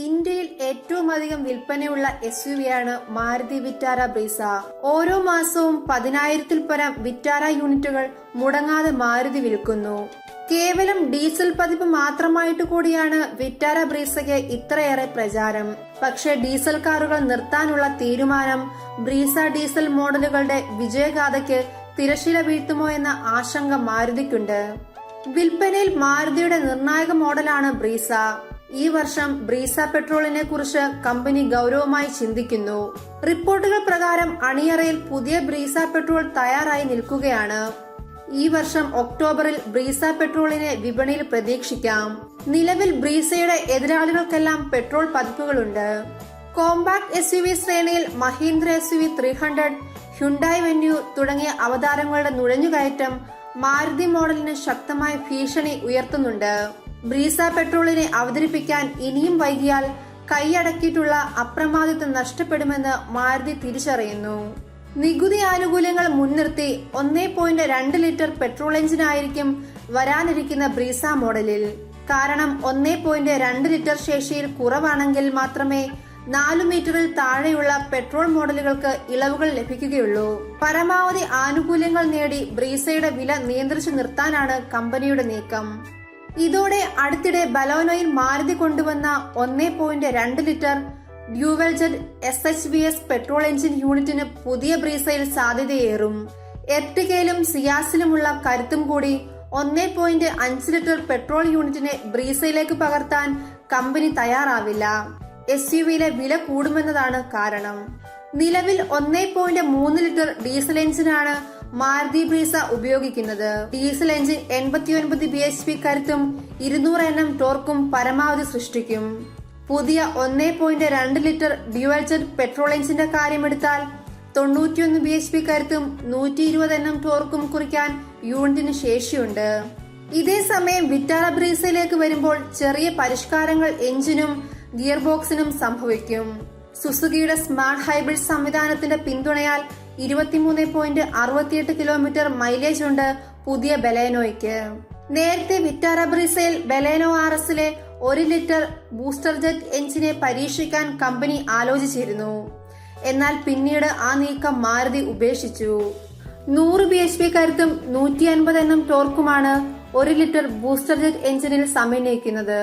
ഇന്ത്യയിൽ ഏറ്റവും അധികം വിൽപ്പനയുള്ള SUV-യാണ് മാരുതി വിറ്റാര ബ്രീസ. ഓരോ മാസവും 10,000-ൽ പരം വിറ്റാര യൂണിറ്റുകൾ മുടങ്ങാതെ മാരുതി വിൽക്കുന്നു. കേവലം ഡീസൽ പതിപ്പ് മാത്രമായിട്ട് കൂടിയാണ് വിറ്റാര ബ്രീസയ്ക്ക് ഇത്രയേറെ പ്രചാരം. പക്ഷേ ഡീസൽ കാറുകൾ നിർത്താനുള്ള തീരുമാനം ബ്രീസ ഡീസൽ മോഡലുകളുടെ വിജയഗാഥയ്ക്ക് തിരശ്ശീല വീഴ്ത്തുമോ എന്ന ആശങ്ക മാരുതിക്കുണ്ട്. വിൽപ്പനയിൽ മാരുതിയുടെ നിർണായക മോഡലാണ് ബ്രീസ. ഈ വർഷം ബ്രീസ പെട്രോളിനെ കുറിച്ച് കമ്പനി ഗൗരവമായി ചിന്തിക്കുന്നു. റിപ്പോർട്ടുകൾ പ്രകാരം അണിയറയിൽ പുതിയ ബ്രീസ പെട്രോൾ തയ്യാറായി നിൽക്കുകയാണ്. ഈ വർഷം ഒക്ടോബറിൽ ബ്രീസ പെട്രോളിനെ വിപണിയിൽ പ്രതീക്ഷിക്കാം. നിലവിൽ ബ്രീസയുടെ എതിരാളികൾക്കെല്ലാം പെട്രോൾ പതിപ്പുകളുണ്ട്. കോമ്പാക്ട് SUV ശ്രേണിയിൽ മഹീന്ദ്ര SUV 300, ഹ്യുണ്ടായി വെന്യൂ തുടങ്ങിയ അവതാരങ്ങളുടെ നുഴഞ്ഞുകയറ്റം മാരുതി മോഡലിന് ശക്തമായ ഭീഷണി ഉയർത്തുന്നുണ്ട്. ബ്രീസ പെട്രോളിനെ അവതരിപ്പിക്കാൻ ഇനിയും വൈകിയാൽ കൈയടക്കിയിട്ടുള്ള അപ്രമാദിത്വം നഷ്ടപ്പെടുമെന്ന് മാരുതി തിരിച്ചറിയുന്നു. നികുതി ആനുകൂല്യങ്ങൾ മുൻനിർത്തി 1.2 ലിറ്റർ പെട്രോൾ എഞ്ചിനായിരിക്കും വരാനിരിക്കുന്ന ബ്രീസ മോഡലിൽ. കാരണം 1.2 ലിറ്റർ ശേഷിയിൽ കുറവാണെങ്കിൽ മാത്രമേ 4 മീറ്ററിൽ താഴെയുള്ള പെട്രോൾ മോഡലുകൾക്ക് ഇളവുകൾ ലഭിക്കുകയുള്ളൂ. പരമാവധി ആനുകൂല്യങ്ങൾ നേടി ബ്രീസയുടെ വില നിയന്ത്രിച്ചു നിർത്താനാണ് കമ്പനിയുടെ നീക്കം. ഇതോടെ അടുത്തിടെ ബലോനോയിൽ മാരുതി കൊണ്ടുവന്ന 1.2 litre dual jet SHVS petrol engine യൂണിറ്റിന് പുതിയ ബ്രീസയിൽ സാധ്യതയേറും. എർട്ടിഗയിലും സിയാസിലുമുള്ള കരുത്തും കൂടി 1.5 ലിറ്റർ പെട്രോൾ യൂണിറ്റിനെ ബ്രീസയിലേക്ക് പകർത്താൻ കമ്പനി തയ്യാറാവില്ല. SUV-യിലെ വില കൂടുമെന്നതാണ് കാരണം. നിലവിൽ 1.3 ലിറ്റർ ഡീസൽ എഞ്ചിനാണ് മാരുതി ബ്രീസ ഉപയോഗിക്കുന്നത്. ഡീസൽ എഞ്ചിൻ 89 bhp കരുത്തും 200 Nm ടോർക്കും പരമാവധി സൃഷ്ടിക്കും. പുതിയ 1.2 ലിറ്റർ ഡ്യുവൽ ജെറ്റ് പെട്രോൾ എഞ്ചിന്റെ കാര്യമെടുത്താൽ 91 bhp കരുത്തും 120 Nm ടോർക്കും കുറിക്കാൻ യൂണിറ്റിന് ശേഷിയുണ്ട്. ഇതേസമയം വിറ്റാര ബ്രീസയിലേക്ക് വരുമ്പോൾ ചെറിയ പരിഷ്കാരങ്ങൾ എഞ്ചിനും ഗിയർ ബോക്സിനും സംഭവിക്കും. സുസുക്കിയുടെ സ്മാർട്ട് ഹൈബ്രിഡ് സംവിധാനത്തിന്റെ പിന്തുണയാൽ 23.68 കിലോമീറ്റർ മൈലേജ് ഉണ്ട് പുതിയ ബലേനോയ്ക്ക്. നേരത്തെ വിറ്റാര ബ്രീസയിൽ ബലേനോ RSലെ 1 ലിറ്റർ ബൂസ്റ്റർ ജെറ്റ് എഞ്ചിനെ പരീക്ഷിക്കാൻ കമ്പനി ആലോചിച്ചിരുന്നു. എന്നാൽ പിന്നീട് ആ നീക്കം മാരുതി ഉപേക്ഷിച്ചു. 100 bhp കരുത്തും 150 Nm ടോർക്കുമാണ് 1 ലിറ്റർ ബൂസ്റ്റർ ജെറ്റ് എഞ്ചിനിൽ സമന്വയിക്കുന്നത്.